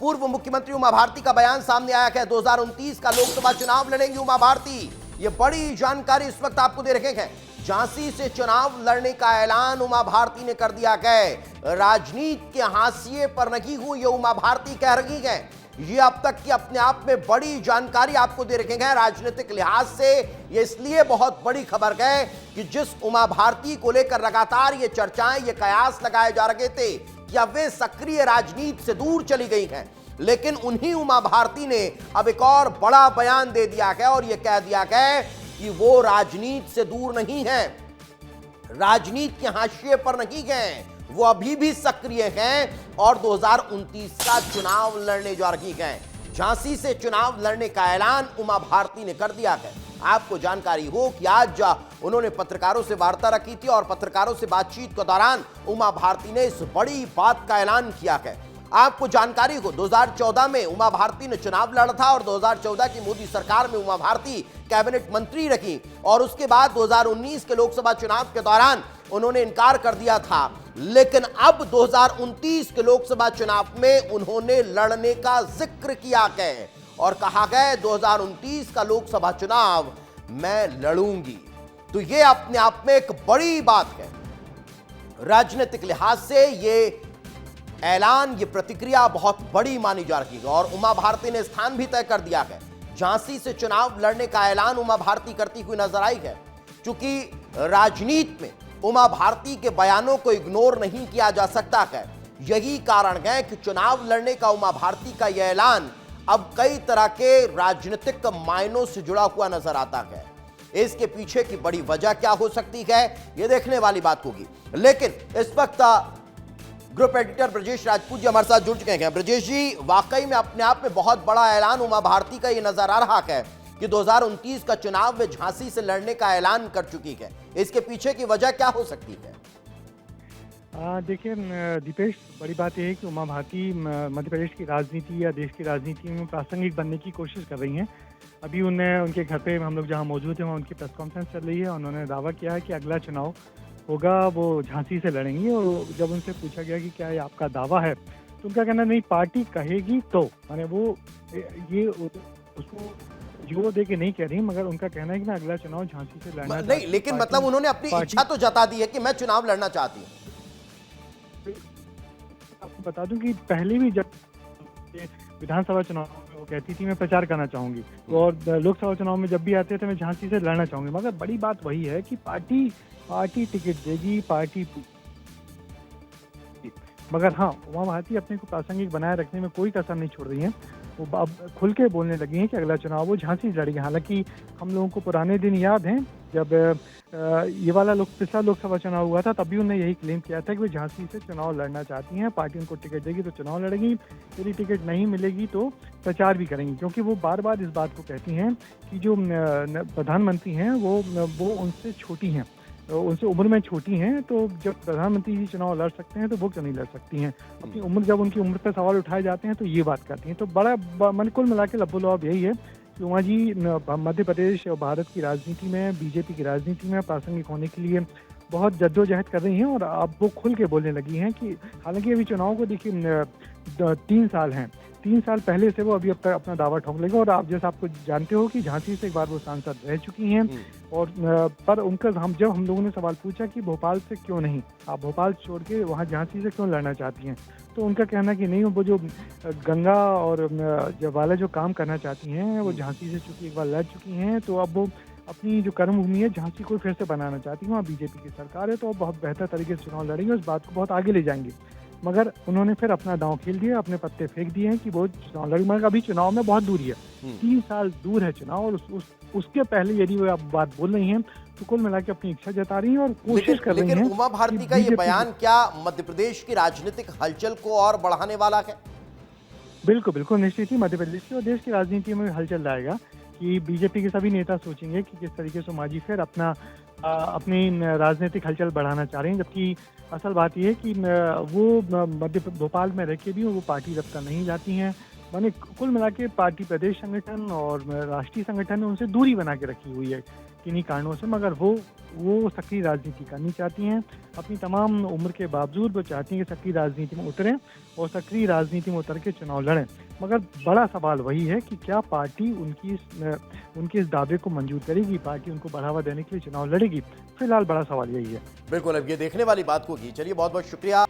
पूर्व मुख्यमंत्री उमा भारती का बयान सामने आया है। 2029 का लोकसभा चुनाव लड़ेंगी उमा भारती, ये बड़ी जानकारी इस वक्त आपको दे रखे हैं। झांसी से चुनाव लड़ने का ऐलान उमा भारती ने कर दिया है। राजनीति के हाशिए पर नहीं हुई ये उमा भारती कह रही है। ये अब तक की अपने आप में बड़ी जानकारी आपको दे रखे हैं। राजनीतिक लिहाज से ये इसलिए बहुत बड़ी खबर है कि जिस उमा भारती को लेकर लगातार ये चर्चाएं, ये कयास लगाए जा रहे थे कि अब वे सक्रिय राजनीति से दूर चली गई हैं, लेकिन उन्हीं उमा भारती ने अब एक और बड़ा बयान दे दिया है और यह कह दिया है कि वो राजनीति से दूर नहीं है, राजनीति के हाशिए पर नहीं है, वो अभी भी सक्रिय हैं और 2029 का चुनाव लड़ने जा रही हैं। झांसी से चुनाव लड़ने का ऐलान उमा भारती ने कर दिया है। आपको जानकारी हो कि आज उन्होंने पत्रकारों से वार्ता रखी थी और पत्रकारों से बातचीत के दौरान उमा भारती ने इस बड़ी बात का ऐलान किया है। आपको जानकारी हो 2014 में उमा भारती ने चुनाव लड़ा था और 2014 की मोदी सरकार में उमा भारती कैबिनेट मंत्री रही और उसके बाद 2019 के लोकसभा चुनाव के दौरान उन्होंने इनकार कर दिया था, लेकिन अब 2029 के लोकसभा चुनाव में उन्होंने लड़ने का जिक्र किया है और कहा गया 2029 का लोकसभा चुनाव मैं लड़ूंगी। तो ये अपने आप में एक बड़ी बात है। राजनीतिक लिहाज से ये ऐलान, ये प्रतिक्रिया बहुत बड़ी मानी जा रही है और उमा भारती ने स्थान भी तय कर दिया है। झांसी से चुनाव लड़ने का ऐलान उमा भारती करती हुई नजर आई है। क्योंकि राजनीति में उमा भारती के बयानों को इग्नोर नहीं किया जा सकता है। यही कारण है कि चुनाव लड़ने का उमा भारती का यह ऐलान अब कई तरह के राजनीतिक मायनों से जुड़ा हुआ नजर आता है। इसके पीछे की बड़ी वजह क्या हो सकती है, यह देखने वाली बात होगी। लेकिन इस वक्त ग्रुप एडिटर ब्रजेश राजपूत जी हमारे साथ जुड़ चुके हैं। ब्रजेश जी, वाकई में अपने आप में बहुत बड़ा ऐलान उमा भारती का ये नजर आ रहा है कि 2029 का चुनाव वे झांसी से लड़ने का ऐलान कर चुकी है। इसके पीछे की वजह क्या हो सकती है? देखिए दीपेश, बड़ी बात यह है कि उमा भारती मध्य प्रदेश की राजनीति या देश की राजनीति में प्रासंगिक बनने की कोशिश कर रही हैं। अभी उनके घर पे हम लोग जहां मौजूद हैं वहाँ उनकी प्रेस कॉन्फ्रेंस चल रही है। उन्होंने दावा किया है कि अगला चुनाव होगा वो झांसी से लड़ेंगी और जब उनसे पूछा गया कि क्या ये आपका दावा है तो उनका कहना नहीं, पार्टी कहेगी तो, माने वो ये उसको जो दे के नहीं कह रही, मगर उनका कहना है कि मैं अगला चुनाव झांसी से लड़ना नहीं, लेकिन मतलब उन्होंने अपनी इच्छा तो जता दी है कि मैं चुनाव लड़ना चाहती हूँ। आपको बता दूं कि पहले भी जब विधानसभा चुनाव में वो कहती थी मैं प्रचार करना चाहूंगी और लोकसभा चुनाव में जब भी आते थे मैं झांसी से लड़ना चाहूंगी, मगर बड़ी बात वही है कि पार्टी टिकट देगी, पार्टी। मगर हाँ, उमा भारती अपने को प्रासंगिक बनाए रखने में कोई कसर नहीं छोड़ रही है। वो अब खुल के बोलने लगी हैं कि अगला चुनाव वो झांसी से लड़ेगी। हालांकि हम लोगों को पुराने दिन याद हैं जब ये वाला पिछला लोकसभा चुनाव हुआ था, तभी उन्होंने यही क्लेम किया था कि वो झांसी से चुनाव लड़ना चाहती हैं। पार्टी उनको टिकट देगी तो चुनाव लड़ेगी, यदि टिकट नहीं मिलेगी तो प्रचार भी करेंगी। क्योंकि वो बार बार इस बात को कहती हैं कि जो प्रधानमंत्री हैं वो उनसे छोटी हैं, उनसे उम्र में छोटी हैं, तो जब प्रधानमंत्री जी चुनाव लड़ सकते हैं तो वो क्यों नहीं लड़ सकती हैं। अपनी उम्र, जब उनकी उम्र पर सवाल उठाए जाते हैं तो ये बात करती हैं। तो बड़ा मन कुल मिला के लब्बो-लुआब यही है कि उमा जी मध्य प्रदेश और भारत की राजनीति में, बीजेपी की राजनीति में प्रासंगिक होने के लिए बहुत जद्दोजहद कर रही हैं और अब वो खुल के बोलने लगी हैं कि हालांकि अभी चुनाव को देखिए 3 साल हैं, 3 साल पहले से वो अभी अब तक अपना दावा ठोक लेंगे। और आप जैसे आपको जानते हो कि झांसी से एक बार वो सांसद रह चुकी हैं और पर उनका जब हम लोगों ने सवाल पूछा कि भोपाल से क्यों नहीं, आप भोपाल छोड़ के वहाँ झांसी से क्यों लड़ना चाहती हैं, तो उनका कहना कि नहीं, वो जो गंगा और वाला जो काम करना चाहती हैं वो झांसी से चूंकि एक बार लड़ चुकी हैं, तो अब वो अपनी जो कर्मभूमि है झांसी को फिर से बनाना चाहती हैं। वहाँ बीजेपी की सरकार है तो बहुत बेहतर तरीके से चुनाव लड़ेंगे, उस बात को बहुत आगे ले जाएंगे। मगर उन्होंने फिर अपना दांव खेल दिया, अपने पत्ते फेंक दिए हैं कि वो चुनाव लड़ेंगे। मगर अभी चुनाव में बहुत दूरी है, 3 साल दूर है चुनाव, और उसके पहले यदि वो आप बात बोल रही हैं तो कुल मिला के अपनी इच्छा जता रही हैं और कोशिश कर रही हैं। लेकिन उमा भारती का ये बयान क्या मध्य प्रदेश की राजनीतिक हलचल को और बढ़ाने वाला है? बिल्कुल बिल्कुल, निश्चित ही मध्य प्रदेश की और देश की राजनीति में हलचल लाएगा कि बीजेपी के सभी नेता सोचेंगे कि किस तरीके से उमा जी फिर अपनी राजनीतिक हलचल बढ़ाना चाह रहे हैं। जबकि असल बात यह है कि वो भोपाल में रह के भी वो पार्टी दफ्तर नहीं जाती हैं। माने कुल मिला के पार्टी प्रदेश संगठन और राष्ट्रीय संगठन ने उनसे दूरी बना के रखी हुई है किन्हीं कारणों से, मगर वो सक्रिय राजनीति करनी चाहती हैं। अपनी तमाम उम्र के बावजूद वो चाहती हैं कि सक्रिय राजनीति में उतरें और सक्रिय राजनीति में उतर के चुनाव लड़ें। मगर बड़ा सवाल वही है कि क्या पार्टी उनके इस दावे को मंजूर करेगी, पार्टी उनको बढ़ावा देने के लिए चुनाव लड़ेगी। फिलहाल बड़ा सवाल यही है। बिल्कुल, अब ये देखने वाली बात होगी। चलिए, बहुत बहुत शुक्रिया।